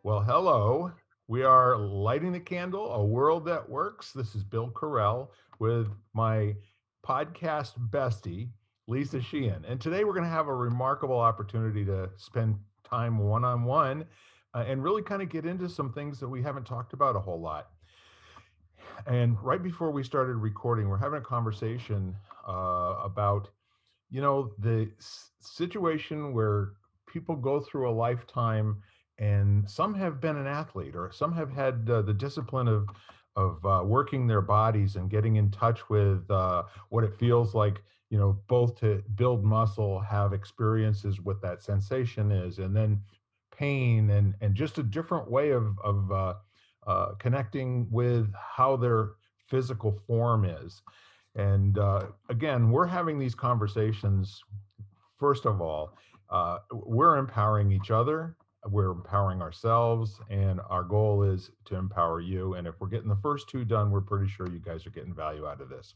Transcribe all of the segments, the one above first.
Well, hello. We are lighting the candle, a world that works. This is Bill Correll with my podcast bestie, Lisa Sheehan. And today we're going to have a remarkable opportunity to spend time one on one and really kind of get into some things that we haven't talked about a whole lot. And right before we started recording, we're having a conversation about the situation where people go through a lifetime, and some have been an athlete, or some have had the discipline of working their bodies and getting in touch with what it feels like, both to build muscle, have experiences what that sensation is, and then pain, and just a different way of connecting with how their physical form is. And again, we're having these conversations. First of all, we're empowering each other, we're empowering ourselves, and our goal is to empower you. And if we're getting the first two done, we're pretty sure you guys are getting value out of this.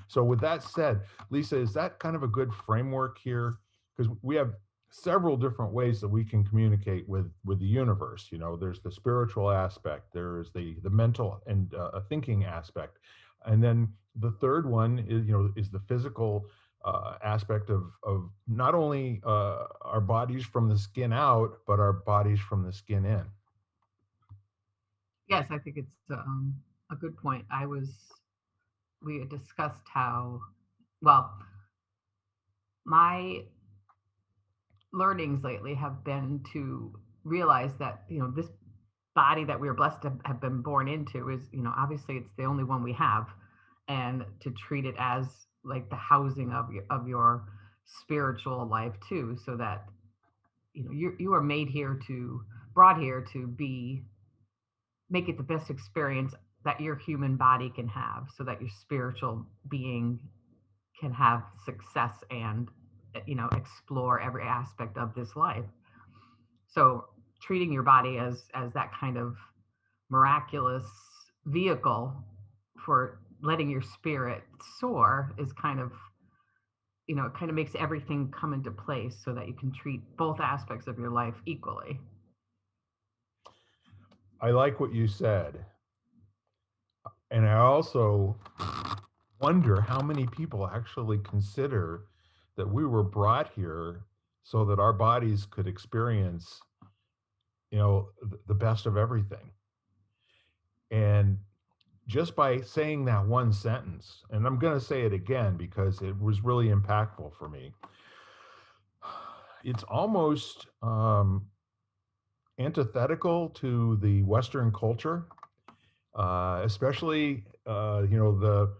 So, with that said, Lisa, is that kind of a good framework here? Because we have several different ways that we can communicate with the universe. There's the spiritual aspect, there's the mental and thinking aspect, and then the third one is the physical aspect of not only our bodies from the skin out, but our bodies from the skin in. Yes, I think it's a good point. We had discussed how, well, my learnings lately have been to realize that, this body that we are blessed to have been born into is, obviously it's the only one we have. And to treat it as like the housing of your spiritual life too, so that, you are brought here to make it the best experience that your human body can have so that your spiritual being can have success and explore every aspect of this life. So treating your body as that kind of miraculous vehicle for letting your spirit soar is kind of, it kind of makes everything come into place so that you can treat both aspects of your life equally. I like what you said. And I also wonder how many people actually consider that we were brought here so that our bodies could experience, the best of everything. And just by saying that one sentence, and I'm going to say it again because it was really impactful for me, it's almost antithetical to the Western culture, especially, the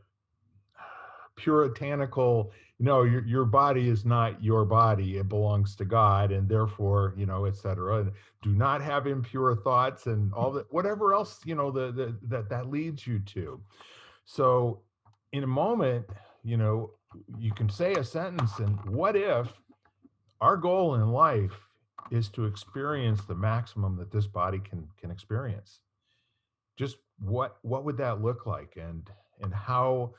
puritanical, no, your body is not your body, it belongs to God, and therefore, et cetera, and do not have impure thoughts and all that, whatever else, that leads you to. So in a moment, you know you can say a sentence, and what if our goal in life is to experience the maximum that this body can experience? Just what would that look like, and how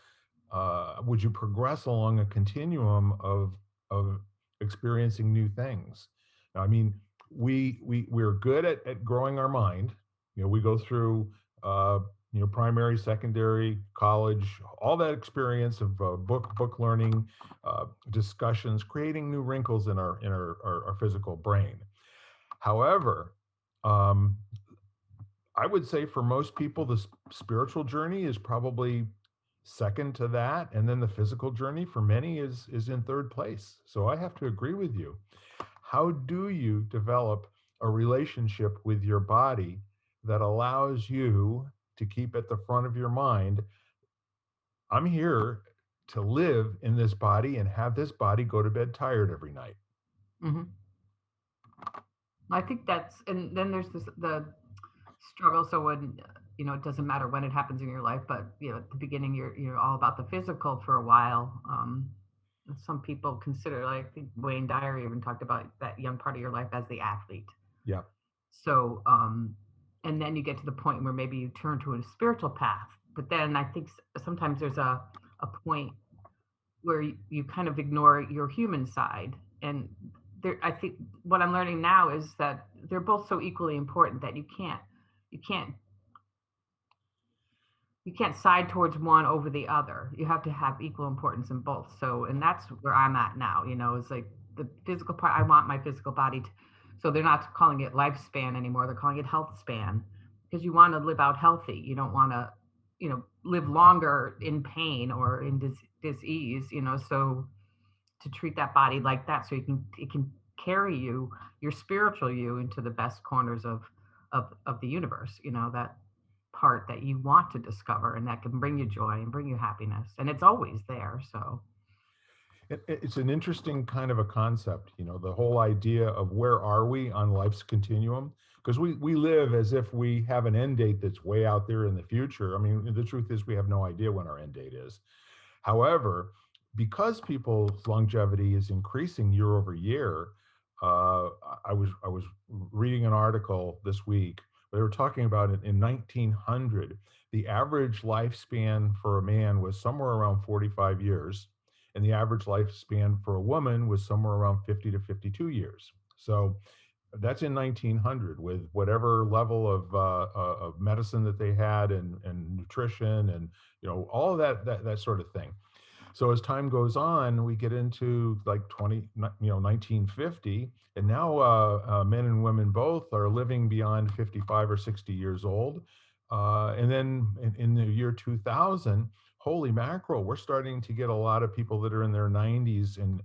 would you progress along a continuum of experiencing new things? Now, I mean, we're good at growing our mind. We go through primary, secondary, college, all that experience of book learning, discussions, creating new wrinkles in our physical brain. However, um, I would say for most people, the spiritual journey is probably second to that, and then the physical journey for many is in third place. So I have to agree with you. How do you develop a relationship with your body that allows you to keep at the front of your mind, I'm here to live in this body and have this body go to bed tired every night? Hmm. I think and then there's the struggle. So when, it doesn't matter when it happens in your life, but at the beginning, you're all about the physical for a while. Some people consider, like, I think Wayne Dyer even talked about that young part of your life as the athlete. Yeah. So, and then you get to the point where maybe you turn to a spiritual path. But then I think sometimes there's a point where you kind of ignore your human side. And I think what I'm learning now is that they're both so equally important that you can't you can't side towards one over the other. You have to have equal importance in both. So, and that's where I'm at now. Is like the physical part. I want my physical body to, so they're not calling it lifespan anymore. They're calling it health span, because you want to live out healthy. You don't want to, live longer in pain or in disease. So to treat that body like that, so it can carry you, your spiritual you, into the best corners of the universe. That part that you want to discover and that can bring you joy and bring you happiness, and it's always there. So It's an interesting kind of a concept, the whole idea of where are we on life's continuum? Because we live as if we have an end date that's way out there in the future. I mean, the truth is we have no idea when our end date is. However, because people's longevity is increasing year over year, I was reading an article this week. They were talking about it in 1900. The average lifespan for a man was somewhere around 45 years, and the average lifespan for a woman was somewhere around 50 to 52 years. So that's in 1900, with whatever level of medicine that they had, and nutrition, and all of that sort of thing. So as time goes on, we get into like 1950, and now men and women both are living beyond 55 or 60 years old. And then in the year 2000, holy mackerel, we're starting to get a lot of people that are in their 90s, and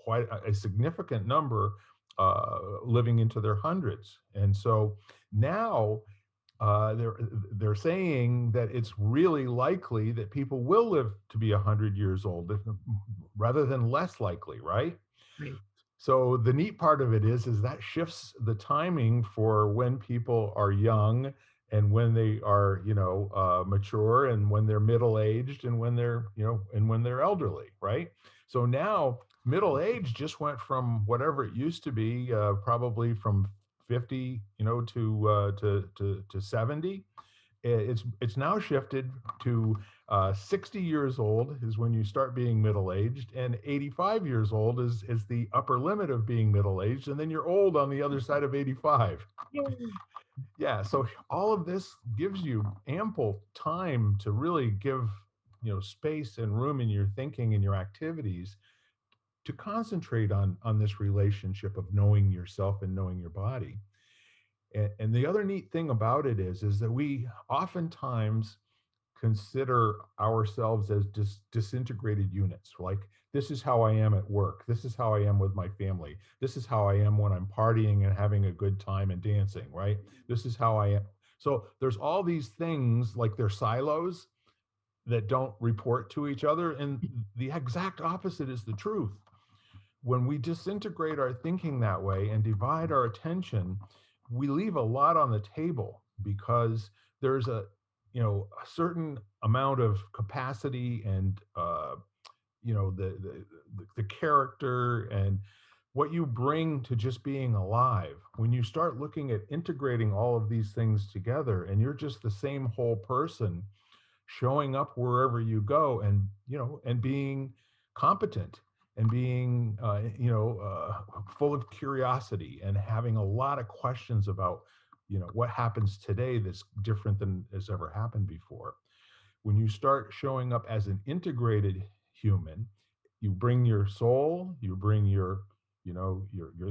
quite a significant number living into their hundreds. And so now they're saying that it's really likely that people will live to be 100 years old, rather than less likely, right? right. So the neat part of it is that shifts the timing for when people are young, and when they are mature, and when they're middle aged, and when they're and when they're elderly, right? So now middle age just went from whatever it used to be, probably from 50 to 70. It's now shifted to 60 years old is when you start being middle aged, and 85 years old is the upper limit of being middle aged, and then you're old on the other side of 85. Yay. Yeah, so all of this gives you ample time to really give space and room in your thinking and your activities to concentrate on this relationship of knowing yourself and knowing your body. And the other neat thing about it is that we oftentimes consider ourselves as disintegrated units. Like, this is how I am at work. This is how I am with my family. This is how I am when I'm partying and having a good time and dancing, right? This is how I am. So there's all these things, like they're silos that don't report to each other. And the exact opposite is the truth. When we disintegrate our thinking that way and divide our attention, we leave a lot on the table, because there's a certain amount of capacity, and the character and what you bring to just being alive. When you start looking at integrating all of these things together, and you're just the same whole person, showing up wherever you go, and being competent, and being full of curiosity, and having a lot of questions about what happens today that's different than has ever happened before. When you start showing up as an integrated human, you bring your soul, you bring your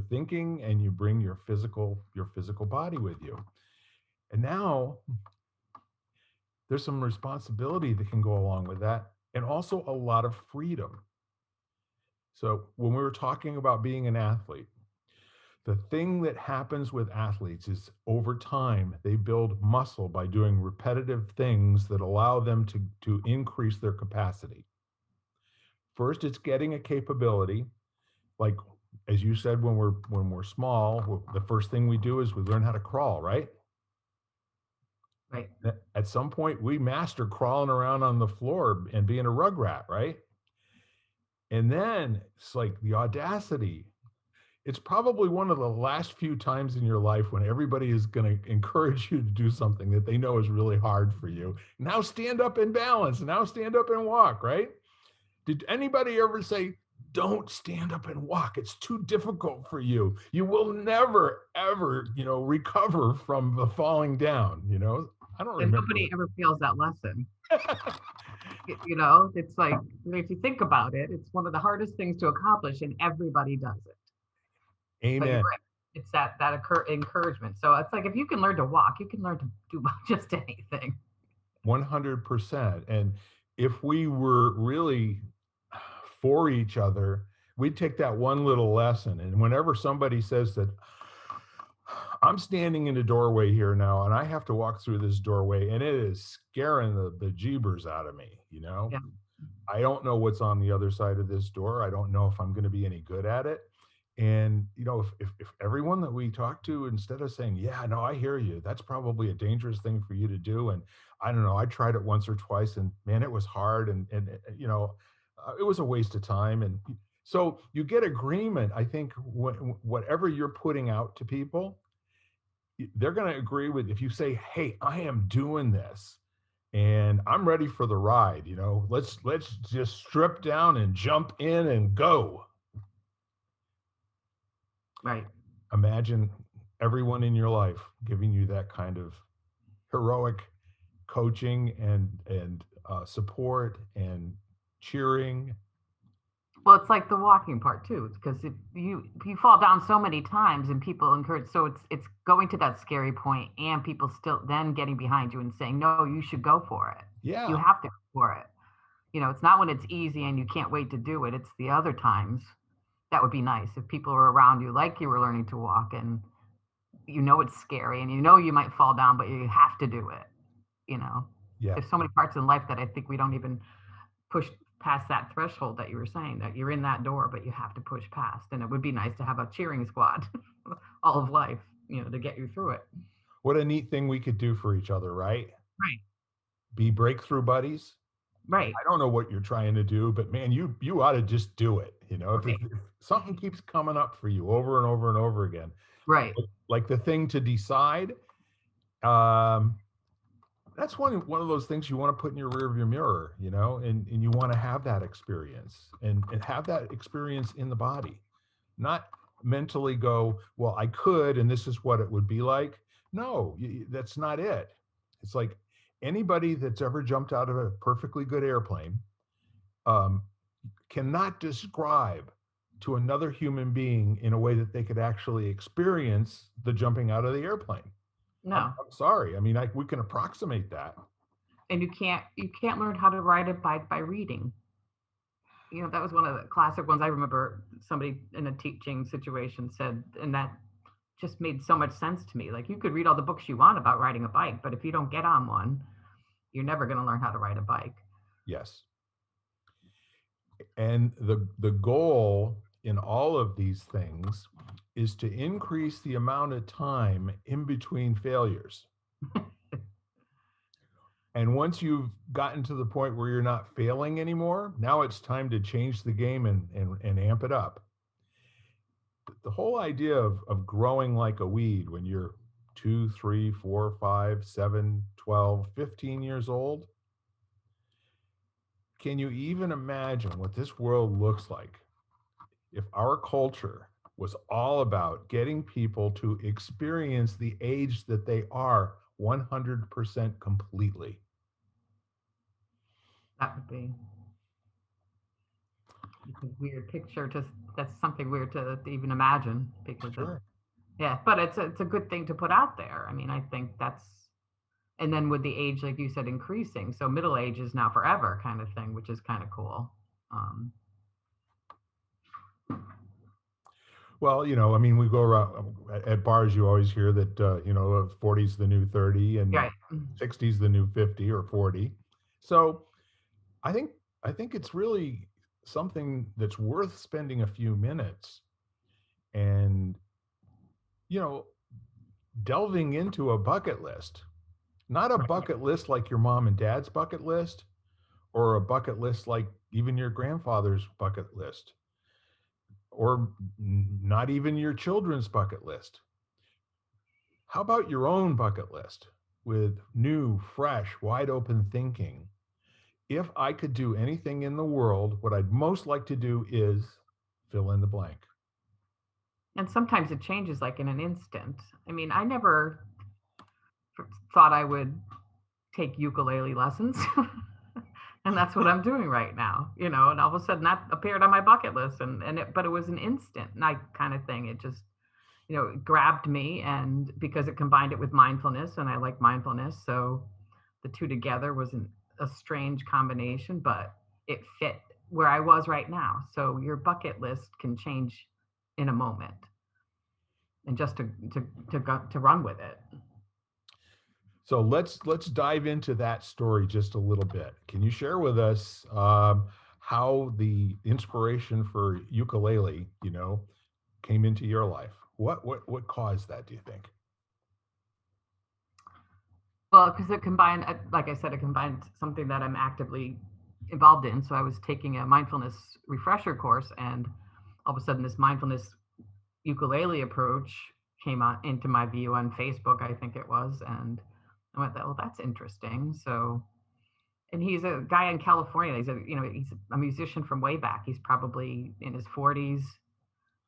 thinking, and you bring your physical body with you. And now there's some responsibility that can go along with that, and also a lot of freedom. So when we were talking about being an athlete, the thing that happens with athletes is, over time, they build muscle by doing repetitive things that allow them to increase their capacity. First, it's getting a capability. Like, as you said, when we're small, the first thing we do is we learn how to crawl, right? Right. At some point, we master crawling around on the floor and being a rugrat, right? And then it's like the audacity. It's probably one of the last few times in your life when everybody is going to encourage you to do something that they know is really hard for you. Now stand up and balance. Now stand up and walk, right? Did anybody ever say, don't stand up and walk. It's too difficult for you. You will never, ever, recover from the falling down. I don't And remember. nobody ever feels that lesson. It. It's like, if you think about it, it's one of the hardest things to accomplish, and everybody does it. But you're Amen. right. It's that encouragement. So it's like if you can learn to walk, you can learn to do just anything. 100%. And if we were really for each other, we'd take that one little lesson. And whenever somebody says that, I'm standing in a doorway here now, and I have to walk through this doorway, and it is scaring the jeebers out of me. Yeah. I don't know what's on the other side of this door. I don't know if I'm going to be any good at it. And if everyone that we talk to, instead of saying, yeah, no, I hear you, that's probably a dangerous thing for you to do. And I don't know, I tried it once or twice, and man, it was hard. And it was a waste of time. And so you get agreement. I think whatever you're putting out to people, they're going to agree with. If you say, hey, I am doing this and I'm ready for the ride, let's just strip down and jump in and go. Right. Imagine everyone in your life giving you that kind of heroic coaching and support and cheering. Well, it's like the walking part too, because if you fall down so many times and people encourage, so it's going to that scary point, and people still then getting behind you and saying, no, you should go for it. You Yeah, have to go for it. It's not when it's easy and you can't wait to do it. It's the other times. That would be nice if people were around you like you were learning to walk, and it's scary, and you might fall down, but you have to do it. yeah, There's so many parts in life that I think we don't even push past that threshold that you were saying, that you're in that door, but you have to push past. And it would be nice to have a cheering squad all of life, to get you through it. what a neat thing we could do for each other, right? Right. Be breakthrough buddies. Right. I don't know what you're trying to do, but man, you ought to just do it. If Right. something keeps coming up for you over and over and over again, Right. like the thing to decide, um, that's one of those things you want to put in your rear view mirror, and you want to have that experience and have that experience in the body, not mentally go, well, I could, and this is what it would be like. No, that's not it. It's like anybody that's ever jumped out of a perfectly good airplane um, cannot describe to another human being in a way that they could actually experience the jumping out of the airplane. No. I'm sorry. I mean, we can approximate that. And you can't learn how to ride a bike by reading. That was one of the classic ones. I remember somebody in a teaching situation said, and that just made so much sense to me. Like, you could read all the books you want about riding a bike, but if you don't get on one, you're never going to learn how to ride a bike. Yes. And the goal in all of these things is to increase the amount of time in between failures. And once you've gotten to the point where you're not failing anymore, now it's time to change the game and amp it up. The whole idea of growing like a weed when you're 2, 3, 4, 5, 7, 12, 15 years old. Can you even imagine what this world looks like if our culture was all about getting people to experience the age that they are 100% completely? That would be a weird picture. That's something weird to even imagine, because Sure. yeah, but it's a good thing to put out there. I mean, I think that's, and then with the age, like you said, increasing, so middle age is now forever kind of thing, which is kind of cool. Um, Well, I mean, we go around at bars, you always hear that, 40's the new 30 and right. 60's the new 50 or 40. So I think it's really something that's worth spending a few minutes and, delving into a bucket list, not a bucket list like your mom and dad's bucket list or a bucket list like even your grandfather's bucket list or not even your children's bucket list. How about your own bucket list with new, fresh, wide open thinking? If I could do anything in the world, what I'd most like to do is Fill in the blank. And sometimes it changes like in an instant. I mean, I never thought I would take ukulele lessons. And that's what I'm doing right now, you know, and all of a sudden that appeared on my bucket list but it was an instant night kind of thing. It just, you know, it grabbed me, and because it combined it with mindfulness, and I like mindfulness. So the two together was a strange combination, but it fit where I was right now. So your bucket list can change in a moment, and just to run with it. So let's dive into that story just a little bit. Can you share with us how the inspiration for ukulele, came into your life? What caused that? Do you think? Well, because it combined, like I said, it combined something that I'm actively involved in. So I was taking a mindfulness refresher course, and all of a sudden, this mindfulness ukulele approach came on into my view on Facebook, I think it was, and I went, "Well, that's interesting." So, and he's a guy in California. He's a musician from way back. He's probably in his 40s,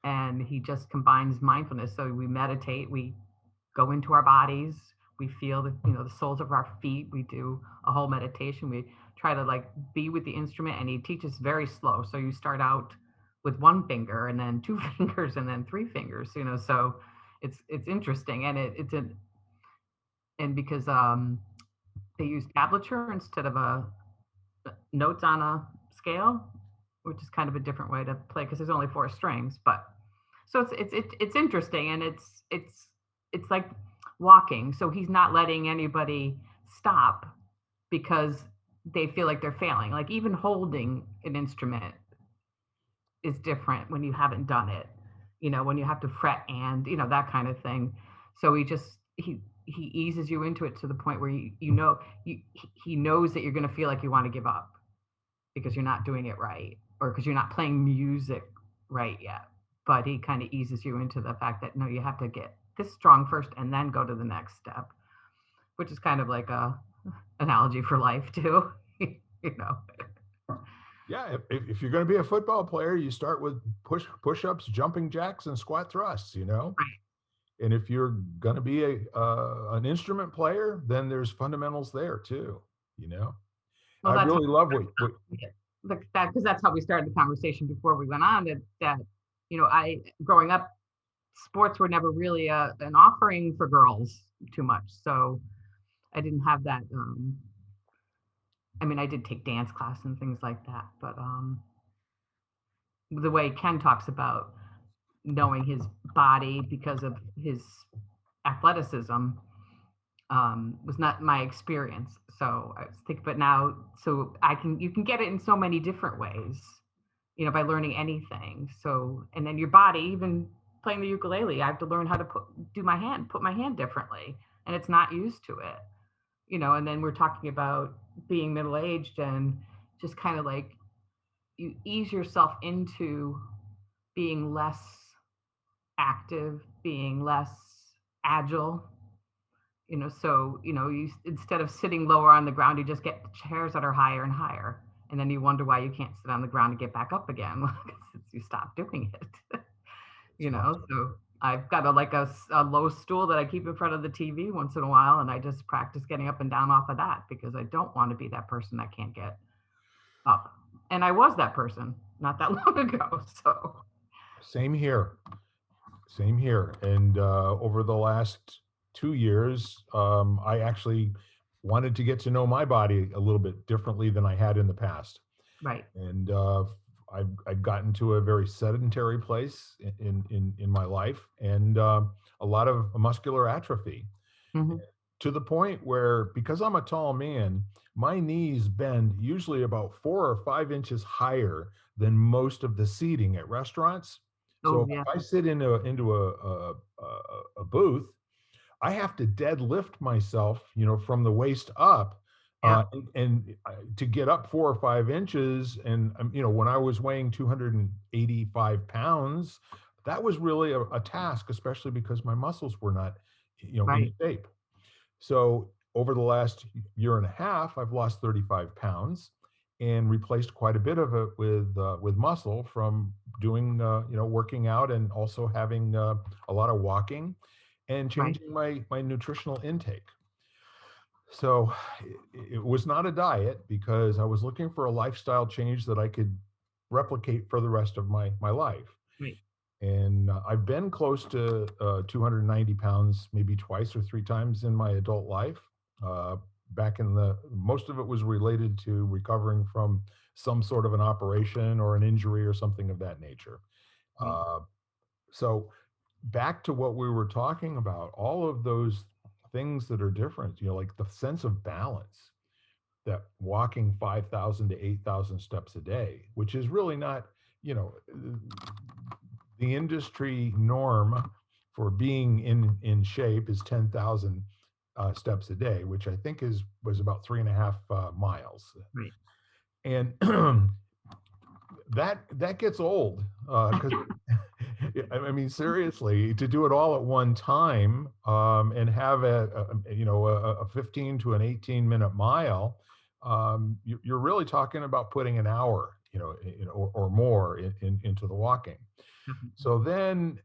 and he just combines mindfulness. So we meditate, we go into our bodies, we feel the soles of our feet, we do a whole meditation, we try to like be with the instrument, and he teaches very slow. So you start out with one finger, and then two fingers, and then three fingers, so it's interesting. And and because they use tablature instead of a notes on a scale, which is kind of a different way to play because there's only four strings. But so it's interesting, and it's like walking. So he's not letting anybody stop because they feel like they're failing. Like even holding an instrument is different when you haven't done it. When you have to fret and that kind of thing. So he eases you into it to the point where he knows that you're going to feel like you want to give up because you're not doing it right, or because you're not playing music right yet. But he kind of eases you into the fact that no, you have to get this strong first and then go to the next step, which is kind of like a analogy for life too. you know. Yeah, if you're going to be a football player, you start with push-ups, jumping jacks, and squat thrusts. Right. And if you're going to be an instrument player, then there's fundamentals there too. You know, Well, I that's how really love what that because that's how we started the conversation before we went on. That I growing up, sports were never really an offering for girls too much. So I didn't have that. I mean, I did take dance class and things like that, but the way Ken talks about knowing his body because of his athleticism was not my experience. So I was thinking, but now, so you can get it in so many different ways, by learning anything. So, and then your body, even playing the ukulele, I have to learn how to put my hand differently, and it's not used to it, and then we're talking about being middle aged and just kind of like you ease yourself into being less active, being less agile, so you, instead of sitting lower on the ground, you just get chairs that are higher and higher, and then you wonder why you can't sit on the ground and get back up again since you stopped doing it. So I've got a low stool that I keep in front of the TV once in a while, and I just practice getting up and down off of that because I don't want to be that person that can't get up. And I was that person not that long ago. So same here. Same here. And over the last 2 years, I actually wanted to get to know my body a little bit differently than I had in the past. right. And I've gotten to a very sedentary place in my life, and a lot of muscular atrophy, Mm-hmm. to the point where, because I'm a tall man, my knees bend usually about 4 or 5 inches higher than most of the seating at restaurants. So Oh if yeah. I sit into a booth, I have to deadlift myself, from the waist up, Yeah. to get up 4 or 5 inches. And when I was weighing 285 pounds, that was really a task, especially because my muscles were not, in Right. shape. So over the last year and a half, I've lost 35 pounds. and replaced quite a bit of it with muscle from doing working out, and also having a lot of walking, and Right. changing my nutritional intake. So it was not a diet, because I was looking for a lifestyle change that I could replicate for the rest of my life. Right. And I've been close to 290 pounds, maybe twice or three times in my adult life. Uh, Back in the most of it was related to recovering from some sort of an operation or an injury or something of that nature. Right. Uh, so back to what we were talking about, all of those things that are different, like the sense of balance, that walking 5,000 to 8,000 steps a day, which is really not, you know, the industry norm for being in shape is 10,000 steps a day, which I think was about 3.5 miles. Right. And that gets old, because I mean, seriously, to do it all at one time, and have a 15 to an 18-minute mile, you're really talking about putting an hour, or more into the walking. So then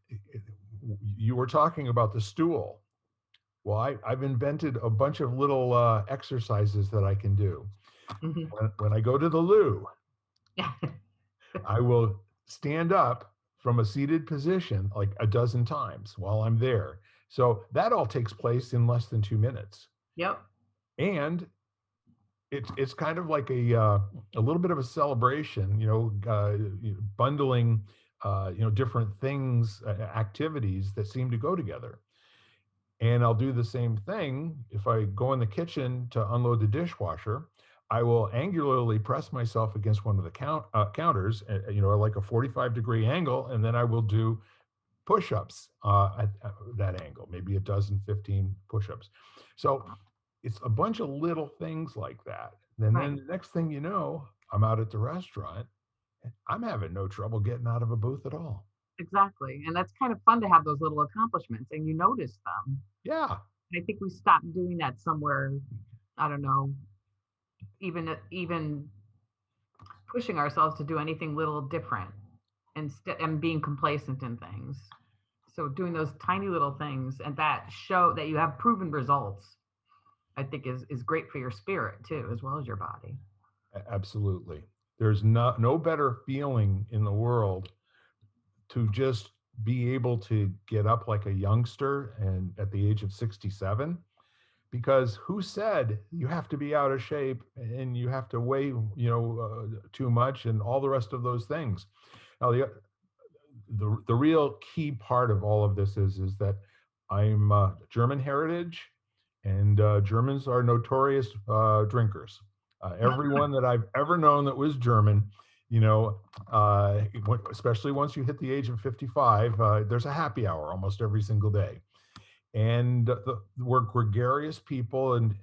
you were talking about the stool. Well, I've invented a bunch of little exercises that I can do. Hmm. When I go to the loo, Yeah. I will stand up from a seated position like a dozen times while I'm there. So that all takes place in less than 2 minutes. Yep. And it's kind of like a little bit of a celebration, bundling, different things, activities that seem to go together. And I'll do the same thing if I go in the kitchen to unload the dishwasher. I will angularly press myself against one of the counters, like a 45-degree angle, and then I will do push-ups at that angle, maybe a dozen, 15 push-ups. So it's a bunch of little things like that. And Right. then the next thing you know, I'm out at the restaurant. I'm having no trouble getting out of a booth at all. Exactly. And that's kind of fun to have those little accomplishments and you notice them. Yeah, I think we stopped doing that somewhere, I don't know, even pushing ourselves to do anything little different and being complacent in things. So doing those tiny little things and that show that you have proven results, I think is great for your spirit too, as well as your body. absolutely. There's no better feeling in the world to just be able to get up like a youngster and at the age of 67, because who said you have to be out of shape and you have to weigh, too much and all the rest of those things. Now, the real key part of all of this is that I'm German heritage, and Germans are notorious drinkers. Everyone that I've ever known that was German, you know, uh, especially once you hit the age of 55, there's a happy hour almost every single day. And we're gregarious people, and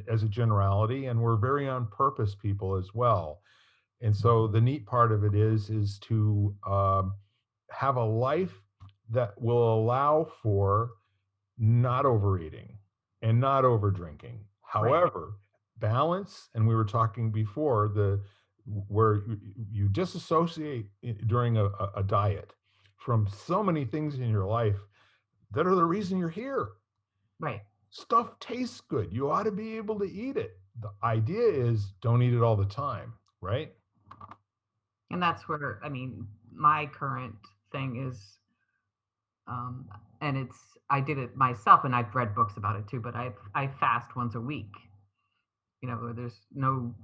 as a generality, and we're very on purpose people as well. And so the neat part of it is to have a life that will allow for not overeating and not over drinking. Right. However, balance, and we were talking before, the where you disassociate during a diet from so many things in your life that are the reason you're here. Right. Stuff tastes good. You ought to be able to eat it. The idea is don't eat it all the time, right? And that's where, I mean, my current thing is, um, and I did it myself and I've read books about it too, but I fast once a week, where there's no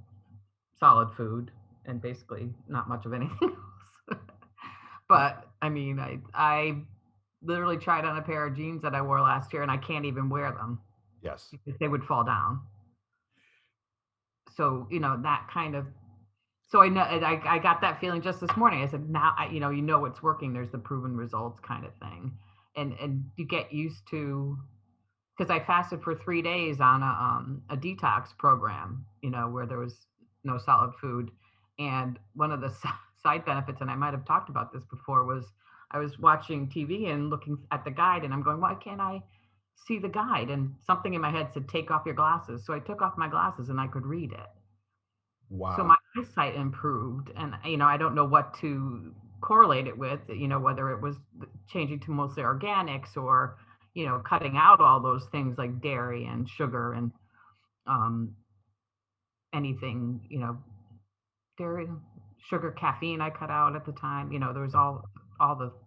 solid food and basically not much of anything else. But I mean, I literally tried on a pair of jeans that I wore last year and I can't even wear them Yes. because they would fall down. So, that kind of, so I know I got that feeling just this morning. I said, now it's working. There's the proven results kind of thing. And you get used to, because I fasted for 3 days on a detox program, where there was no solid food. And one of the side benefits, and I might have talked about this before, was I was watching TV and looking at the guide, and I'm going, why can't I see the guide? And something in my head said, take off your glasses. So I took off my glasses and I could read it. So my Wow. eyesight improved, and I don't know what to correlate it with, whether it was changing to mostly organics or cutting out all those things like dairy and sugar and um, anything, dairy, sugar, caffeine. I cut out at the time. There was all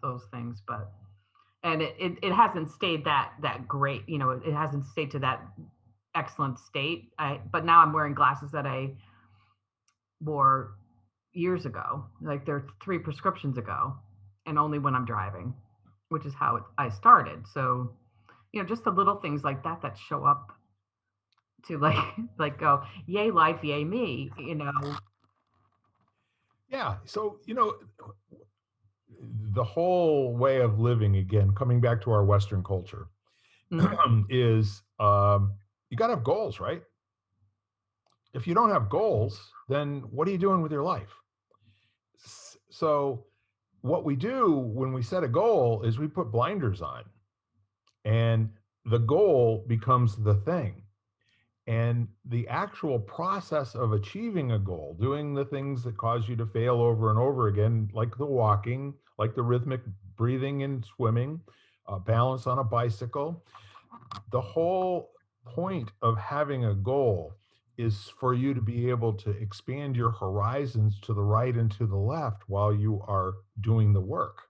those things, but and it hasn't stayed that great. It hasn't stayed to that excellent state. But now I'm wearing glasses that I wore years ago, like they're 3 prescriptions ago, and only when I'm driving, which is how I started. So, just the little things like that that show up to like like go, yay life, yay me. Yeah. So, the whole way of living, again, coming back to our Western culture, Hmm. is you got to have goals, right? If you don't have goals, then what are you doing with your life? So, what we do when we set a goal is we put blinders on, and the goal becomes the thing. And the actual process of achieving a goal, doing the things that cause you to fail over and over again, like the walking, like the rhythmic breathing and swimming, balance on a bicycle, the whole point of having a goal is for you to be able to expand your horizons to the right and to the left while you are doing the work.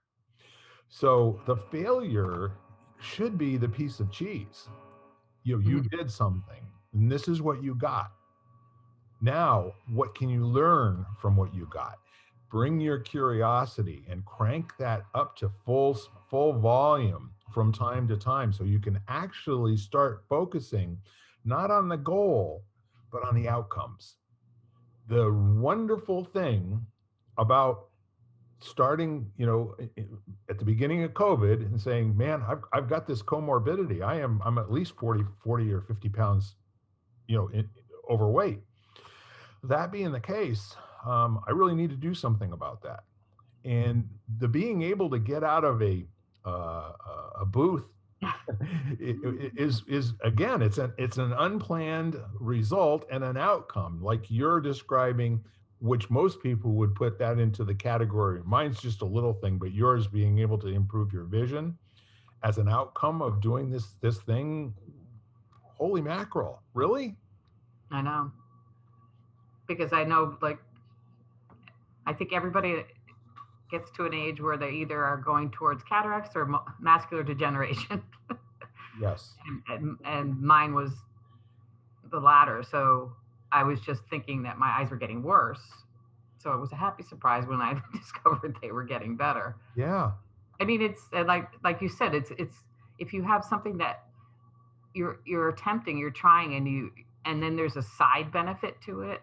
So the failure should be the piece of cheese. You Hmm. did something, and this is what you got. Now, what can you learn from what you got? Bring your curiosity and crank that up to full volume from time to time so you can actually start focusing not on the goal, but on the outcomes. The wonderful thing about starting, at the beginning of COVID and saying, man, I've got this comorbidity. I'm at least 40 or 50 pounds, overweight. That being the case, I really need to do something about that. And the being able to get out of uh, a booth is again, it's an unplanned result and an outcome, like you're describing, which most people would put that into the category. Mine's just a little thing, but yours being able to improve your vision as an outcome of doing this thing. Holy mackerel! Really? I know, because I know, like, I think everybody gets to an age where they either are going towards cataracts or macular degeneration. Yes. And mine was the latter. So I was just thinking that my eyes were getting worse. So it was a happy surprise when I discovered they were getting better. Yeah. I mean, it's like you said, it's if you have something that you're attempting, you're trying, and then there's a side benefit to it.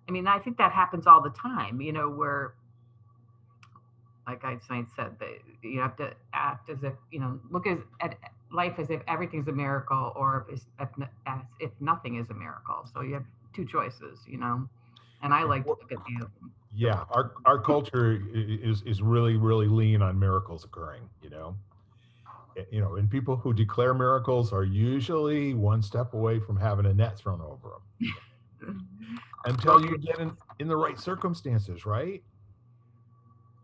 I mean, I think that happens all the time. Where like I said, that you have to act as if look at life as if everything's a miracle, or as if nothing is a miracle. So you have two choices. And I like to look at the Yeah, our culture is really really lean on miracles occurring. And people who declare miracles are usually one step away from having a net thrown over them until well, you get in the right circumstances, right?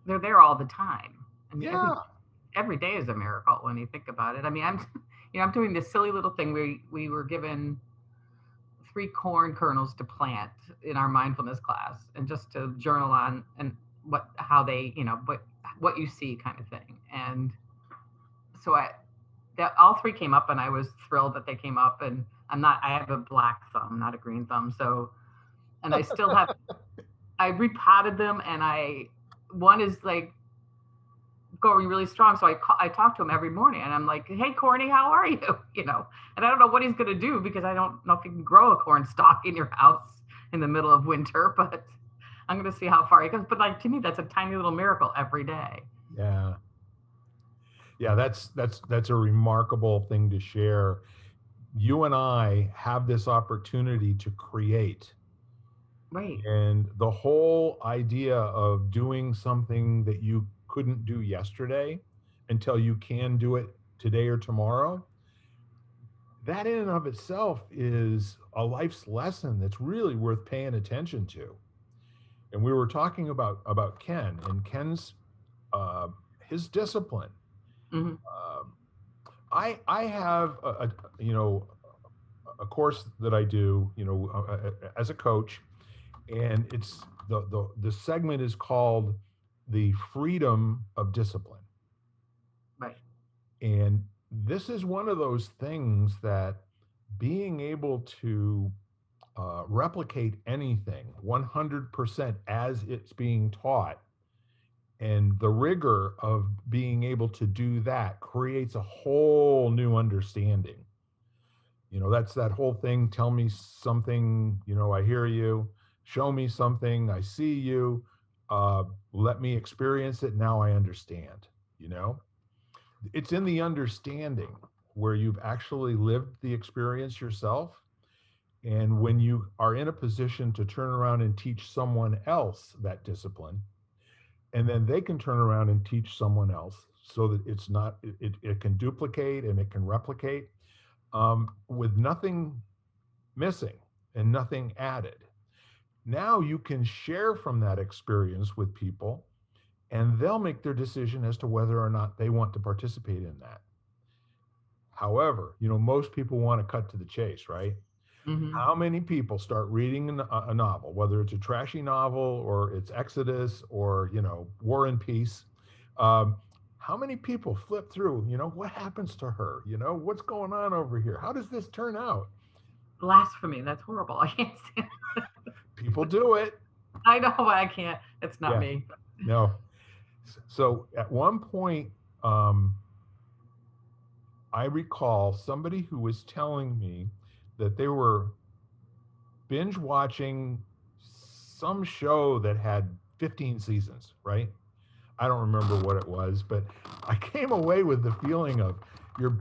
they're there all the time. I mean, Yeah. every day is a miracle when you think about it. I mean, I'm doing this silly little thing where we were given 3 corn kernels to plant in our mindfulness class, and just to journal on and how they, what you see kind of thing. And so that all 3 came up, and I was thrilled that they came up. And I have a black thumb, not a green thumb. So, and I still have, I repotted them, and one is like going really strong. So I talk to him every morning, and I'm like, "Hey, Corny, how are you?" And I don't know what he's going to do, because I don't know if you can grow a corn stalk in your house in the middle of winter, but I'm going to see how far he comes. But like, to me, that's a tiny little miracle every day. Yeah. Yeah, that's a remarkable thing to share. You and I have this opportunity to create. Right. And the whole idea of doing something that you couldn't do yesterday until you can do it today or tomorrow, that in and of itself is a life's lesson that's really worth paying attention to. and we were talking about Ken and Ken's uh, his discipline. Hmm. Um, I have you know a course that I do, as a coach, and it's the segment is called the freedom of discipline. Right. And this is one of those things that being able to replicate anything 100% as it's being taught, and the rigor of being able to do that creates a whole new understanding. That's that whole thing. Tell me something, I hear you. Show me something, I see you. uh, Let me experience it, now I understand. you know it's in the understanding where you've actually lived the experience yourself. And when you are in a position to turn around and teach someone else that discipline, and then they can turn around and teach someone else, so that it's not, it can duplicate and it can replicate, with nothing missing and nothing added. Now you can share from that experience with people, and they'll make their decision as to whether or not they want to participate in that. However, most people want to cut to the chase, right? Hmm. How many people start reading a novel, whether it's a trashy novel or it's Exodus or, War and Peace? Um, how many people flip through, what happens to her? What's going on over here? How does this turn out? Blasphemy. That's horrible. I can't stand. People do it. I know, but I can't. It's not Yeah. me. No. So at one point, um, I recall somebody who was telling me that they were binge watching some show that had 15 seasons, right? I don't remember what it was, but I came away with the feeling of you're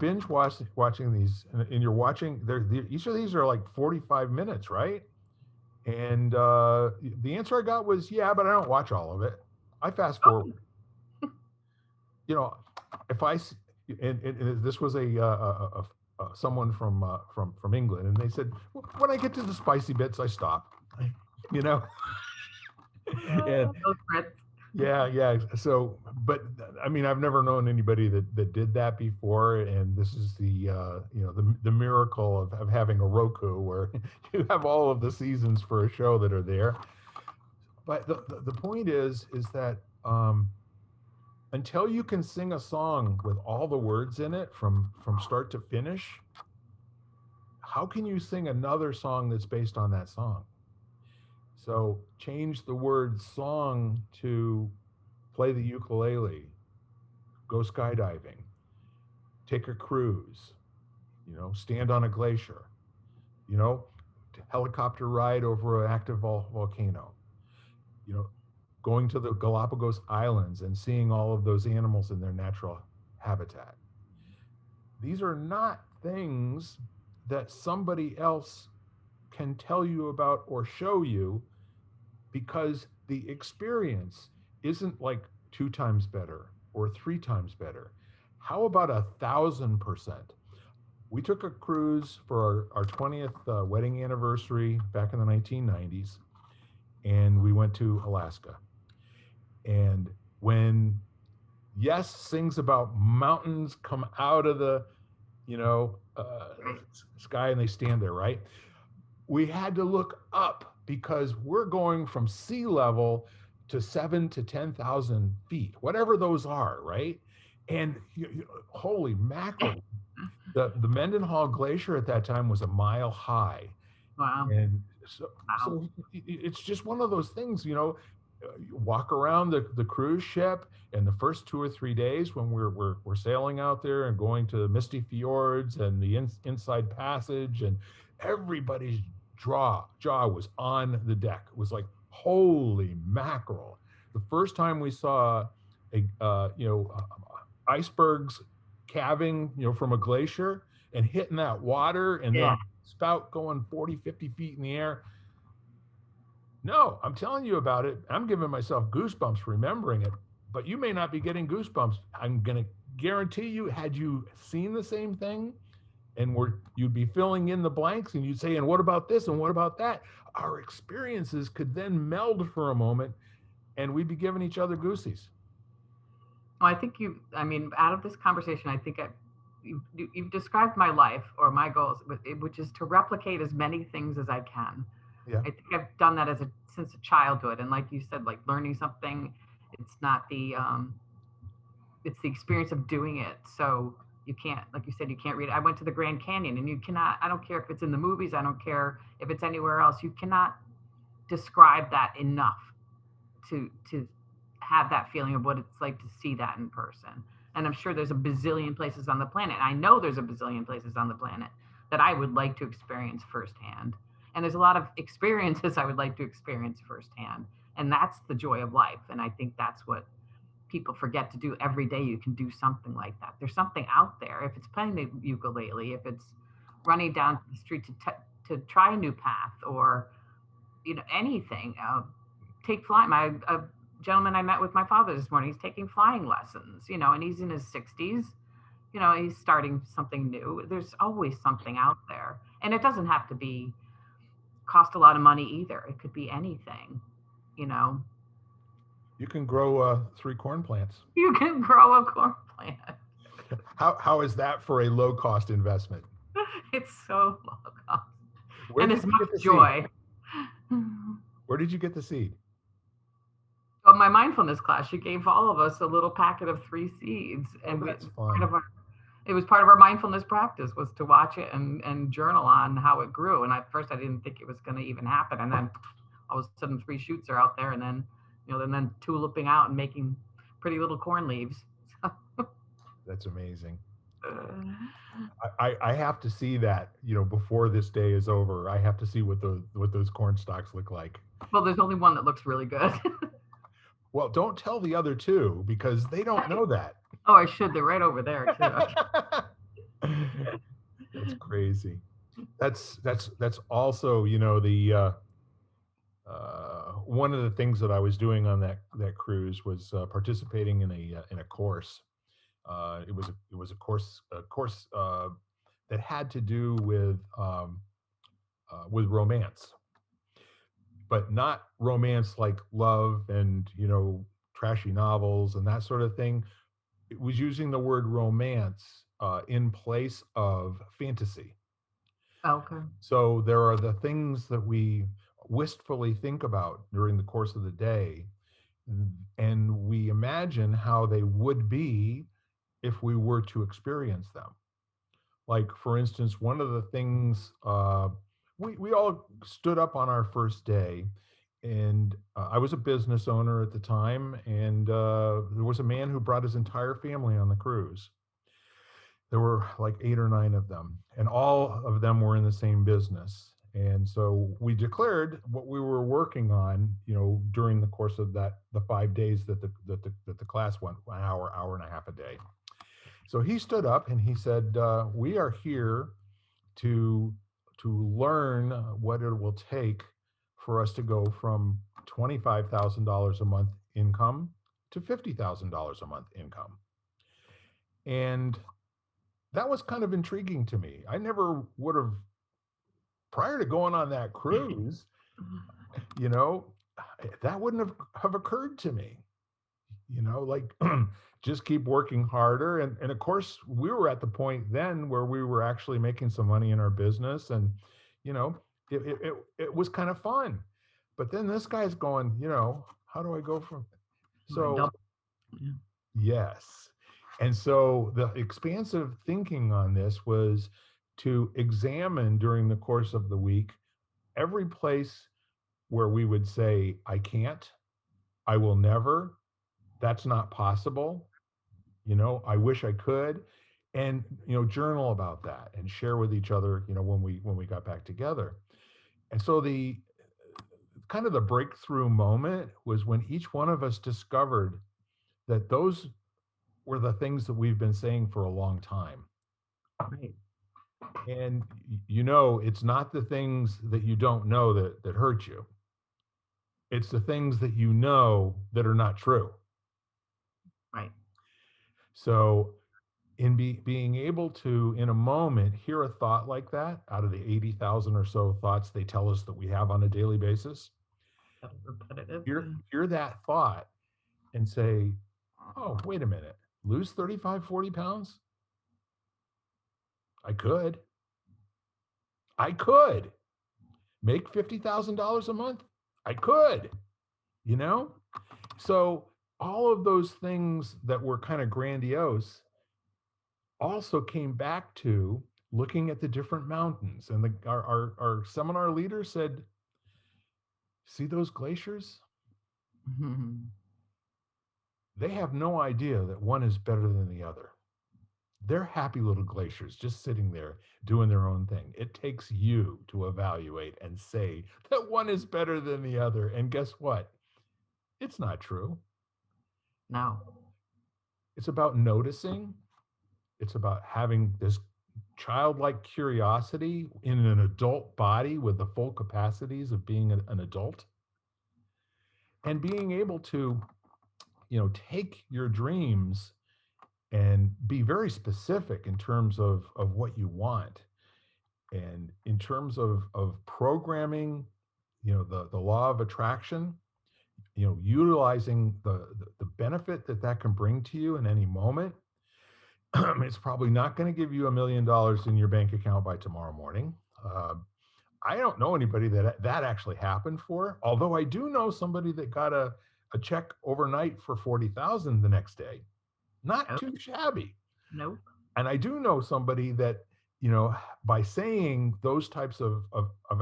watching these, and you're watching. Each of these are like 45 minutes, right? And the answer I got was, yeah, but I don't watch all of it. I fast forward. Oh, You know, if I and this was someone from England, and they said, when I get to the spicy bits, I stop. You know, and those Brits. yeah, yeah. So, but I mean, I've never known anybody that did that before, and this is the miracle of having a Roku, where you have all of the seasons for a show that are there. But the point is that, until you can sing a song with all the words in it from start to finish, how can you sing another song that's based on that song? So change the word song to play the ukulele, go skydiving, take a cruise, stand on a glacier, you know, helicopter ride over an active volcano, you know, going to the Galapagos Islands and seeing all of those animals in their natural habitat. These are not things that somebody else can tell you about or show you, because the experience isn't like two times better or three times better. How about 1,000%? We took a cruise for our 20th wedding anniversary back in the 1990s, and we went to Alaska. And when Yes sings about mountains come out of the you know uh, Right. sky, and they stand there, right? We had to look up because we're going from sea level to 7 to 10,000 feet, whatever those are, right? And holy mackerel, the Mendenhall Glacier at that time was a mile high. Wow. And so, Wow. so it's just one of those things, you walk around the cruise ship, and the first 2 or 3 days when we're sailing out there and going to misty fjords and the inside passage, and everybody's jaw was on the deck. It was like, holy mackerel. The first time we saw icebergs calving, from a glacier and hitting that water, and then Yeah. spout going 40, 50 feet in the air. No, I'm telling you about it. I'm giving myself goosebumps remembering it, but you may not be getting goosebumps. I'm going to guarantee you, had you seen the same thing, and you'd be filling in the blanks, and you'd say, and what about this, and what about that? Our experiences could then meld for a moment, and we'd be giving each other goosies. Well, I think I mean, out of this conversation, I think you've described my life or my goals, which is to replicate as many things as I can. Yeah. I think I've done that since a childhood, and like you said, like learning something, it's not it's the experience of doing it. So you can't, like you said, you can't read it. I went to the Grand Canyon, and you cannot. I don't care if it's in the movies. I don't care if it's anywhere else. You cannot describe that enough to have that feeling of what it's like to see that in person. And I'm sure there's a bazillion places on the planet. I know there's a bazillion places on the planet that I would like to experience firsthand. And there's a lot of experiences I would like to experience firsthand. And that's the joy of life. And I think that's what people forget to do every day. You can do something like that. There's something out there. If it's playing the ukulele, if it's running down the street to try a new path, or anything. Take flying. A gentleman I met with my father this morning, he's taking flying lessons, and he's in his 60s. He's starting something new. There's always something out there, and it doesn't have to be cost a lot of money either. It could be anything. You know, You can grow 3 corn plants. you can grow a corn plant. How is that for a low cost investment? It's so low cost Where and did as you much get the joy. seed? Where did you get the seed? On my mindfulness class, she gave all of us a little packet of 3 seeds, Oh, and that's part fun. of our it was part of our mindfulness practice was to watch it and journal on how it grew. And at first, I didn't think it was going to even happen, and then all of a sudden, 3 shoots are out there, and then and then tuliping out and making pretty little corn leaves. That's amazing. uh, I have to see that, before this day is over. I have to see what those corn stalks look like. well, there's only one that looks really good. Well, don't tell the other two because they don't know that. Oh, I should. They're right over there too. That's crazy. That's also, the one of the things that I was doing on that cruise was participating in a course. It was a course that had to do with romance, but not romance like love and trashy novels and that sort of thing. It was using the word romance in place of fantasy. Okay. So there are the things that we wistfully think about during the course of the day, and we imagine how they would be if we were to experience them. Like, for instance, one of the things we all stood up on our first day, and I was a business owner at the time, and there was a man who brought his entire family on the cruise. There were like 8 or 9 of them, and all of them were in the same business. And so we declared what we were working on, during the course of the 5 days that the class went, an hour and a half a day. So he stood up and he said, "We are here to learn what it will take for us to go from $25,000 a month income to $50,000 a month income." And that was kind of intriguing to me. I never would have, prior to going on that cruise, you know, that wouldn't have occurred to me. Like, just keep working harder. And of course, we were at the point then where we were actually making some money in our business, and you know, it was kind of fun. But then this guy's going, how do I go from so Double. Yeah. yes. And so the expansive thinking on this was to examine during the course of the week every place where we would say, I can't, I will never, that's not possible, I wish I could. And journal about that and share with each other, when we got back together. And so the kind of the breakthrough moment was when each one of us discovered that those were the things that we've been saying for a long time. Right. And it's not the things that you don't know that hurt you. It's the things that that are not true. Right. So being able to, in a moment, hear a thought like that out of the 80,000 or so thoughts they tell us that we have on a daily basis, Repetitive. hear that thought and say, oh, wait a minute, lose 35, 40 pounds? I could. I could. Make $50,000 a month? I could, you know? So all of those things that were kind of grandiose also came back to looking at the different mountains. And our seminar leader said, see those glaciers? Mm-hmm. They have no idea that one is better than the other. They're happy little glaciers just sitting there doing their own thing. It takes you to evaluate and say that one is better than the other. And guess what? It's not true. No. It's about noticing. It's about having this childlike curiosity in an adult body with the full capacities of being an adult, and being able to, take your dreams and be very specific in terms of what you want, and in terms of programming, the law of attraction, utilizing the benefit that can bring to you in any moment. It's probably not going to give you $1 million in your bank account by tomorrow morning. uh, I don't know anybody that actually happened for, although I do know somebody that got a check overnight for 40,000 the next day. Not Nope. too shabby. Nope. And I do know somebody that, by saying those types of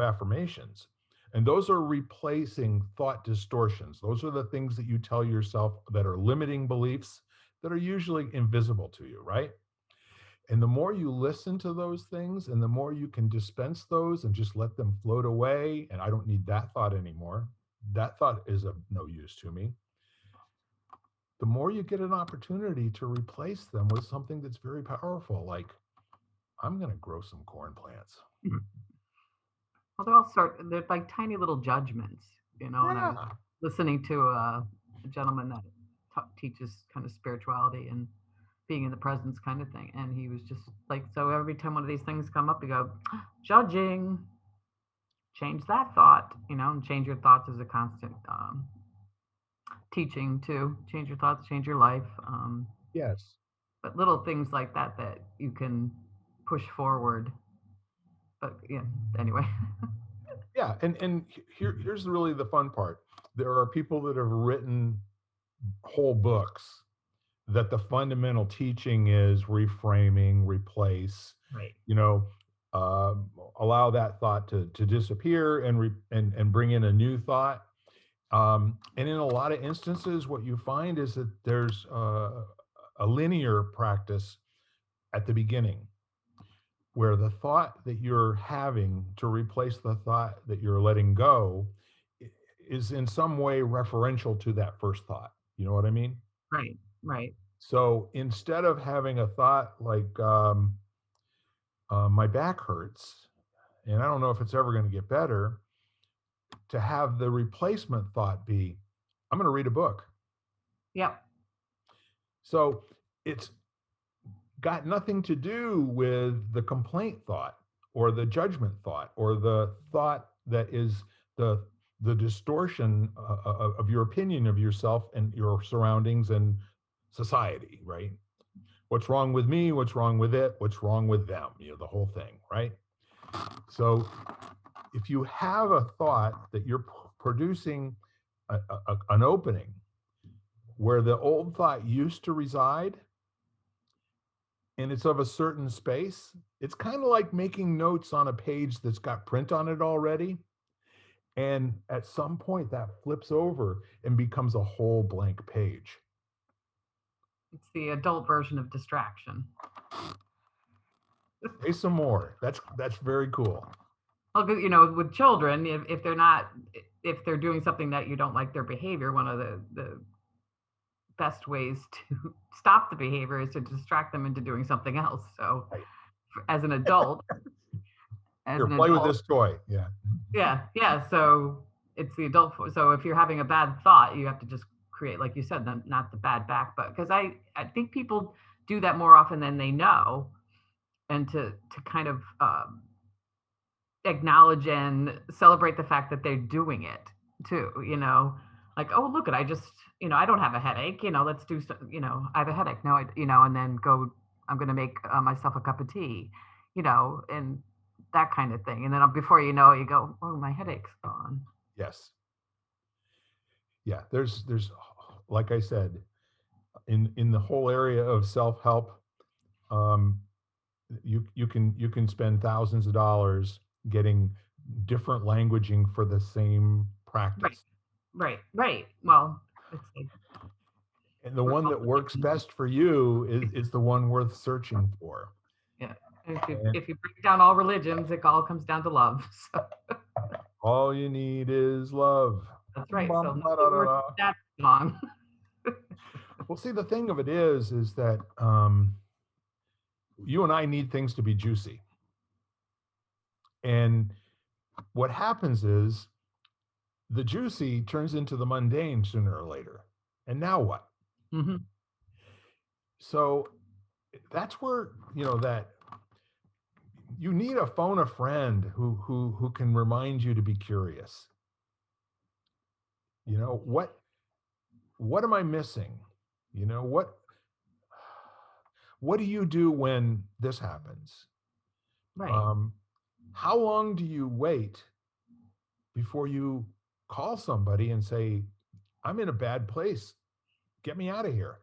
affirmations, and those are replacing thought distortions. Those are the things that you tell yourself that are limiting beliefs that are usually invisible to you, right? And the more you listen to those things and the more you can dispense those and just let them float away, and I don't need that thought anymore. That thought is of no use to me. The more you get an opportunity to replace them with something that's very powerful, like, I'm going to grow some corn plants. Well, they're like tiny little judgments, and I was Yeah. listening to a gentleman that teaches kind of spirituality and being in the presence kind of thing. And he was just like, so every time one of these things come up, you go, judging, change that thought, and change your thoughts is a constant teaching too. Change your thoughts, change your life. Yes. But little things like that you can push forward. But yeah, anyway. Yeah. And here's really the fun part. There are people that have written whole books that the fundamental teaching is reframing, replace, Right. you know, uh, allow that thought to disappear and bring in a new thought. And in a lot of instances, what you find is that there's a linear practice at the beginning, where the thought that you're having to replace the thought that you're letting go is in some way referential to that first thought. You know what I mean? Right. Right. So instead of having a thought like, my back hurts and I don't know if it's ever going to get better, to have the replacement thought be, I'm going to read a book. Yep. So it's got nothing to do with the complaint thought or the judgment thought or the thought that is the the distortion of your opinion of yourself and your surroundings and society, right? What's wrong with me? What's wrong with it? What's wrong with them? The whole thing, right? So if you have a thought that you're producing an opening where the old thought used to reside, and it's of a certain space, it's kind of like making notes on a page that's got print on it already. And at some point that flips over and becomes a whole blank page. It's the adult version of distraction. Say some more. That's very cool. Well, with children, if they're doing something that you don't like their behavior, one of the best ways to stop the behavior is to distract them into doing something else. So, Right. as an adult, Here, play with this toy. Yeah. yeah. So it's the adult. So if you're having a bad thought, you have to just create, like you said, not the bad back, but because I think people do that more often than they know, and to kind of acknowledge and celebrate the fact that they're doing it too, like, oh, look at, I just, I don't have a headache, let's do some, I have a headache, no, and then go, I'm going to make myself a cup of tea, and that kind of thing. And then before you know it, you go, oh, my headache's gone. Yes. Yeah. There's, like I said, in the whole area of self-help, um, you can spend thousands of dollars getting different languaging for the same Right, practice. right. Well, it's like And the we're one all that works best for you is the one worth searching for. yeah. And And if you break down all religions, it all comes down to love. So all you need is love. that's right. So Bum, ba, da, nothing da, worth da. that song. Well, see, the thing of it is that you and I need things to be juicy. And what happens is the juicy turns into the mundane sooner or later. And now what? Hmm. So that's where, that you need a phone a friend who can remind you to be curious. What am I missing? What do you do when this happens? Right. Um, how long do you wait before you call somebody and say, I'm in a bad place, get me out of here?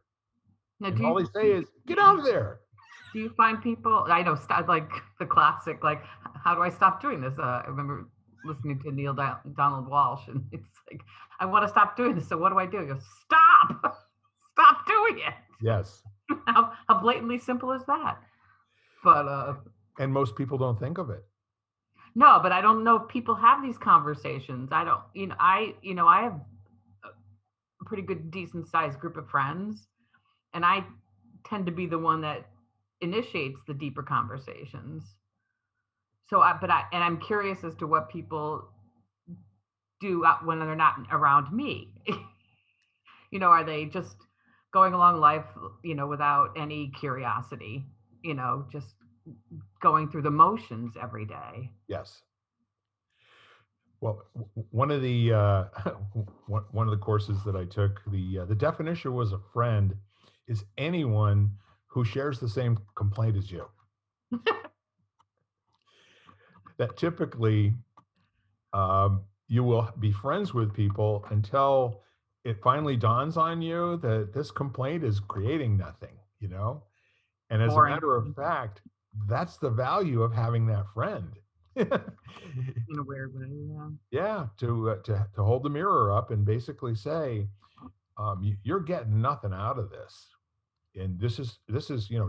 Now, And all they say is, get out of there. do you find people? I know, like the classic, like, how do I stop doing this? I remember listening to Donald Walsh, and it's like, I want to stop doing this. So what do I do? I go, stop, stop doing it. Yes. How blatantly simple is that? But And most people don't think of it. no, but I don't know if people have these conversations. I don't, I have a pretty good, decent sized group of friends, and I tend to be the one that initiates the deeper conversations. So, and I'm curious as to what people do when they're not around me. Are they just going along life, without any curiosity, just going through the motions every day? Yes. Well, one of the one of the courses that I took, the definition was a friend is anyone who shares the same complaint as you. That typically you will be friends with people until it finally dawns on you that this complaint is creating nothing, And as a Boring matter of fact, that's the value of having that friend. in a weird way. Yeah. Yeah, to hold the mirror up and basically say, you're getting nothing out of this, and this is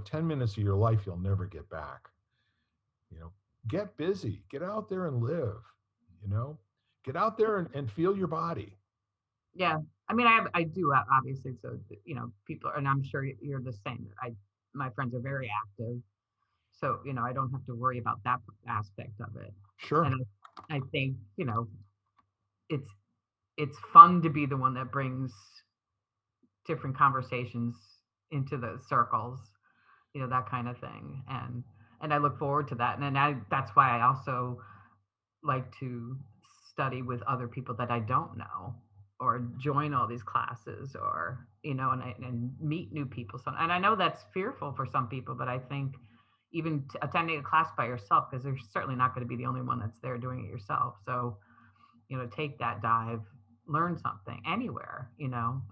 10 minutes of your life you'll never get back. Get busy, get out there and live. You know, get out there and feel your body. Yeah. I mean, I do obviously. So, people, and I'm sure you're the same. My friends are very active. So, I don't have to worry about that aspect of it. Sure, And I think, it's, it's fun to be the one that brings different conversations into the circles, that kind of thing. And I look forward to that. And that's why I also like to study with other people that I don't know, or join all these classes, or and meet new people. So, and I know that's fearful for some people, but I think even attending a class by yourself, because they're certainly not going to be the only one that's there doing it yourself. So, take that dive, learn something anywhere.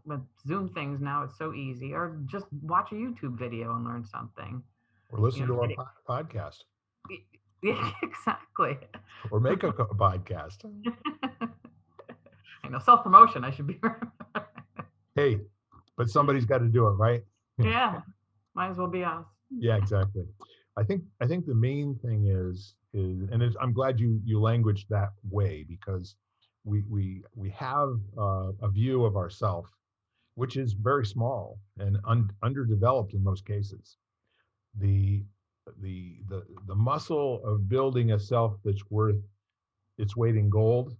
With Zoom things now, it's so easy. Or just watch a YouTube video and learn something. or listen You to know, our podcast, yeah, exactly. or make a podcast. I know, self promotion. I should be. Hey, but somebody's got to do it, right? Yeah, might as well be us. Yeah, exactly. I think the main thing is and I'm glad you languaged that way, because we have a view of ourself which is very small and underdeveloped in most cases. The the muscle of building a self that's worth its weight in gold,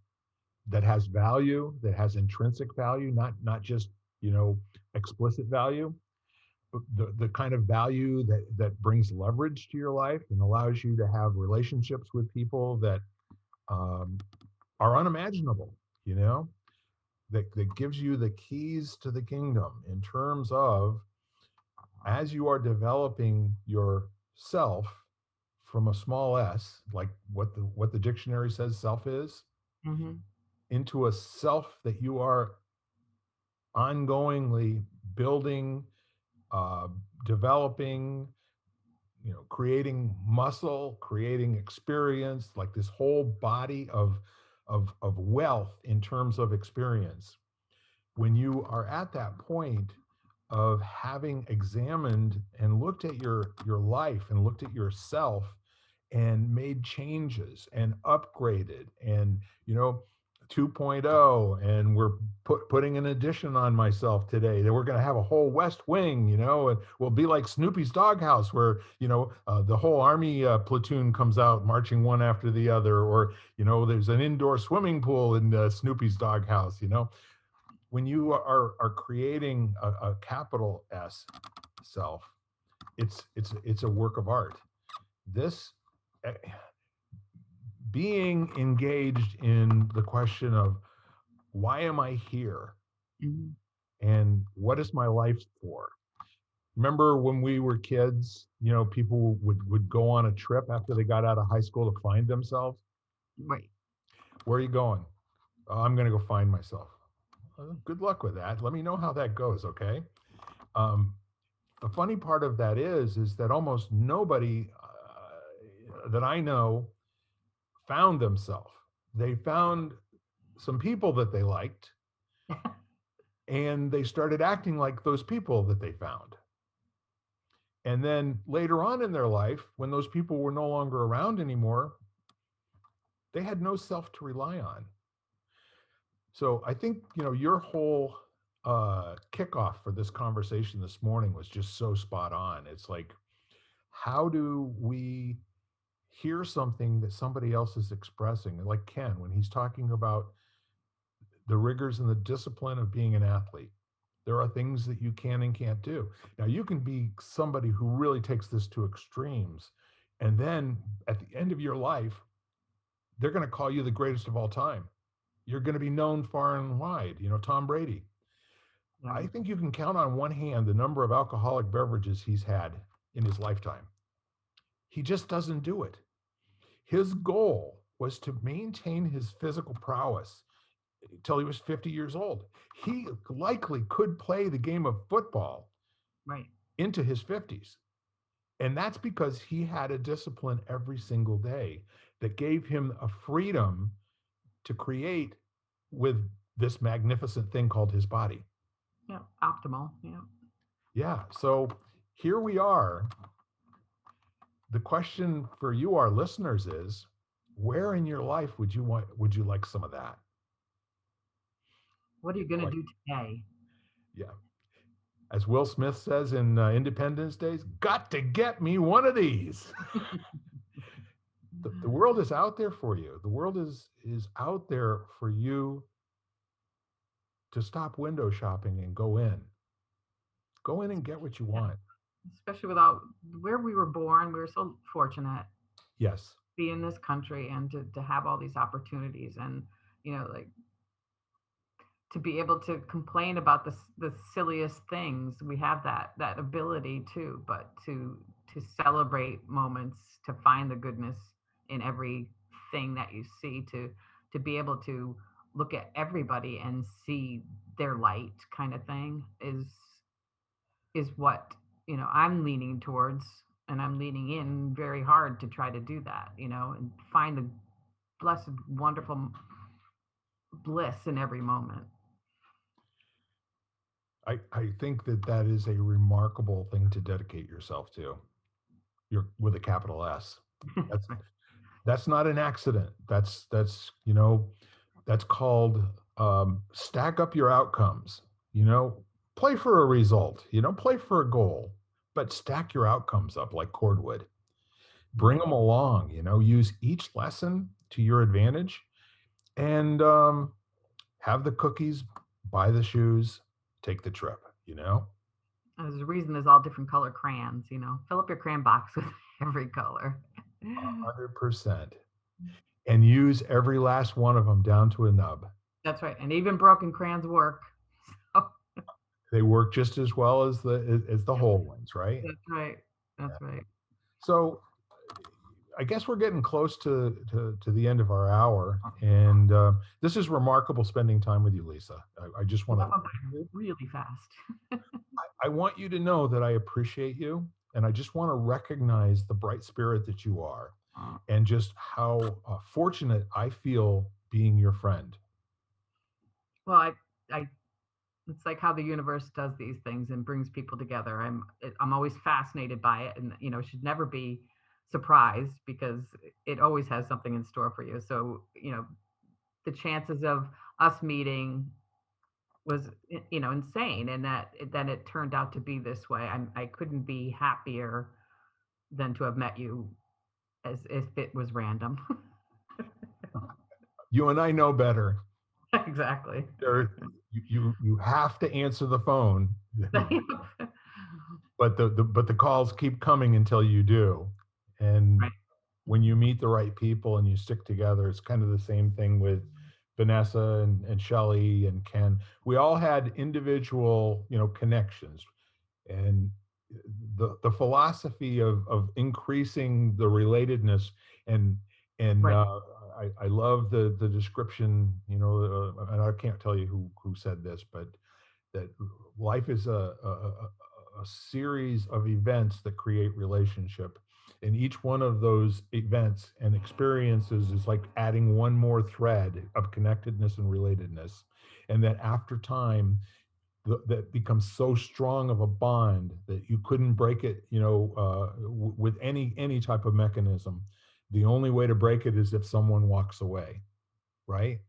that has value, that has intrinsic value, not just explicit value. the kind of value that brings leverage to your life and allows you to have relationships with people that um, are unimaginable, you know, that gives you the keys to the kingdom in terms of as you are developing yourself from a small s, like what the dictionary says self is, Mm-hmm. into a self that you are ongoingly building, uh, developing, creating muscle, creating experience, like this whole body of wealth in terms of experience. When you are at that point of having examined and looked at your life and looked at yourself and made changes and upgraded and 2.0, and we're putting an addition on myself today that we're going to have a whole west wing, and we'll be like Snoopy's doghouse where the whole army platoon comes out marching one after the other, or there's an indoor swimming pool in Snoopy's doghouse. When you are creating a capital S self, it's a work of art. This eh, being engaged in the question of why am I here Mm-hmm. and what is my life for? Remember when we were kids, people would go on a trip after they got out of high school to find themselves. Right. Where are you going? "Oh, I'm going to go find myself." Good luck with that. Let me know how that goes, okay? Um, the funny part of that is that almost nobody that I know found themselves. They found some people that they liked, and they started acting like those people that they found. And then later on in their life, when those people were no longer around anymore, they had no self to rely on. So I think, your whole kickoff for this conversation this morning was just so spot on. It's like, how do we hear something that somebody else is expressing? Like Ken, when he's talking about the rigors and the discipline of being an athlete, there are things that you can and can't do. Now, you can be somebody who really takes this to extremes, and then at the end of your life, they're going to call you the greatest of all time. You're going to be known far and wide, Tom Brady. I Right. think you can count on one hand the number of alcoholic beverages he's had in his lifetime. He just doesn't do it. His goal was to maintain his physical prowess until he was 50 years old. He likely could play the game of football Right. into his 50s. And that's because he had a discipline every single day that gave him a freedom to create with this magnificent thing called his body. Yeah. Optimal. Yeah. Yeah. So here we are. The question for you, our listeners, is where in your life would you like some of that? What are you Would you going to like, do today? yeah. As Will Smith says in Independence Days, got to get me one of these. The world is out there for you. The world is out there for you to stop window shopping and go in. Go in and get what you Yeah. want. Especially without where we were born, we were so fortunate to Yes. be in this country and to have all these opportunities and like to be able to complain about the silliest things. We have that ability too, but to celebrate moments, to find the goodness in everything that you see, to be able to look at everybody and see their light, kind of thing, is what I'm leaning towards, and I'm leaning in very hard to try to do that, and find the blessed, wonderful bliss in every moment. I think that is a remarkable thing to dedicate yourself to. You're with a capital S. That's that's not an accident. That's called stack up your outcomes. You know, play for a result. Play for a goal, but stack your outcomes up like cordwood. Bring Right. them along. Use each lesson to your advantage, and have the cookies, buy the shoes, take the trip. There's a reason there's all different color crayons, Fill up your crayon box with every color. 100%. And use every last one of them down to a nub. That's right. And even broken crayons work. So, They work just as well as the yep, whole ones, right? that's right. Yeah. That's right. So I guess we're getting close to the end of our hour, and this is remarkable spending time with you, Lisa. I just want That to went by thank you. really fast. I want you to know that I appreciate you, and I just want to recognize the bright spirit that you are, and just how fortunate I feel being your friend. Well, I, it's like how the universe does these things and brings people together. I'm always fascinated by it, and should never be surprised because it always has something in store for you. So the chances of us meeting was insane, and that then it turned out to be this way. I couldn't be happier than to have met you as if it was random. You and I know better. Exactly. There, you have to answer the phone, but the calls keep coming until you do. And Right. when you meet the right people and you stick together, it's kind of the same thing with Vanessa and Shelley and Ken. We all had individual, connections, and the philosophy of increasing the relatedness, and and Right. I love the description, and I can't tell you who said this, but that life is a series of events that create relationship, and each one of those events and experiences is like adding one more thread of connectedness and relatedness, and that after time, that becomes so strong of a bond that you couldn't break it, with any type of mechanism. The only way to break it is if someone walks away, right?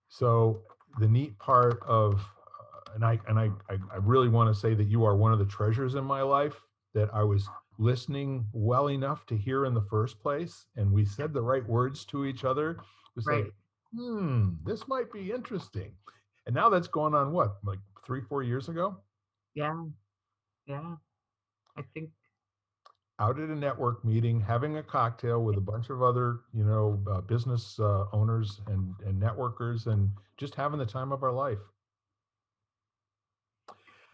So the neat part of, and I really want to say that you are one of the treasures in my life that I was listening well enough to hear in the first place, and we said the right words to each other to say, Right. this might be interesting. And now that's going on what, like 3-4 years ago, Yeah. Yeah. I think out at a network meeting, having a cocktail with a bunch of other, business owners and networkers, and just having the time of our life.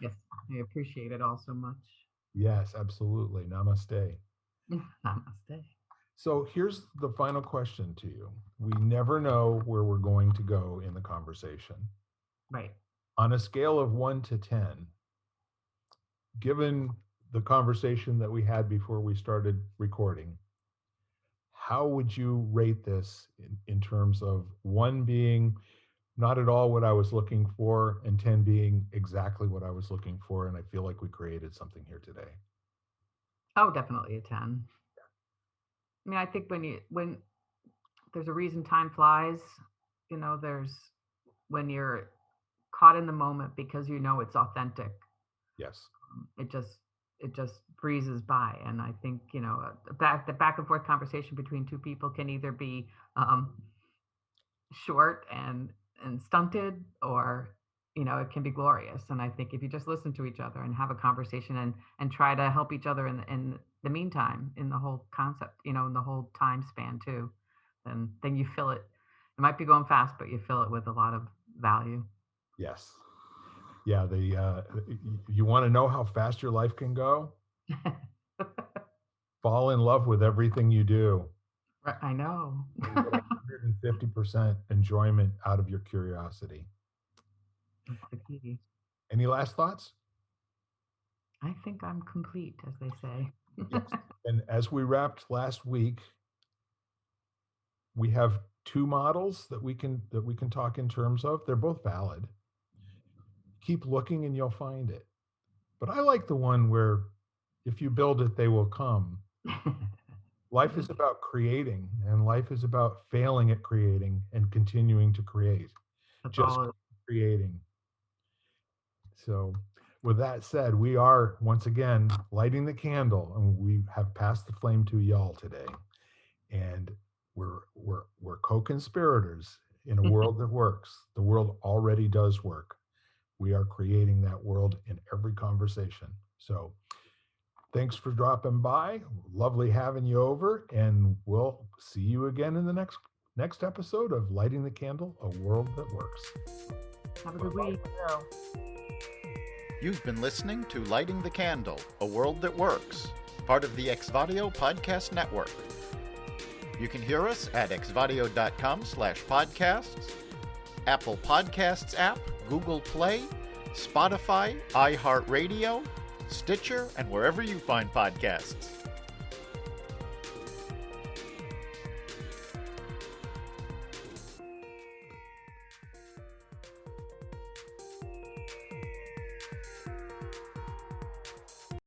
yes, I appreciate it all so much. Yes, absolutely. Namaste. Namaste. So here's the final question to you. We never know where we're going to go in the conversation. Right. On a scale of 1 to 10, given the conversation that we had before we started recording, how would you rate this in terms of 1 being not at all what I was looking for, and 10 being exactly what I was looking for? And I feel like we created something here today. Oh, definitely a 10. I mean, I think when there's a reason time flies, there's when you're caught in the moment because it's authentic. Yes. It just breezes by, and I think the back and forth conversation between two people can either be um, short and stunted, or it can be glorious. And I think if you just listen to each other and have a conversation and try to help each other in the meantime, in the whole concept, in the whole time span too, then you fill it. It might be going fast, but you fill it with a lot of value. Yes. Yeah. You want to know how fast your life can go? Fall in love with everything you do. I know. You get 150% enjoyment out of your curiosity. That's the key. Any last thoughts? I think I'm complete, as they say. Yes. And as we wrapped last week, we have 2 models that we can talk in terms of. They're both valid. Keep looking and you'll find it. But I like the one where if you build it, they will come. Life is about creating, and life is about failing at creating and continuing to create. That's Just all. creating. So, with that said, we are once again lighting the candle, and we have passed the flame to y'all today. And we're co-conspirators in a world that works. The world already does work. we are creating that world in every conversation. So thanks for dropping by. Lovely having you over, and we'll see you again in the next episode of Lighting the Candle, A World That Works. Have a good week. You've been listening to Lighting the Candle, A World That Works, part of the Exvadio Podcast Network. You can hear us at exvadio.com/podcasts, Apple Podcasts app, Google Play, Spotify, iHeartRadio, Stitcher, and wherever you find podcasts.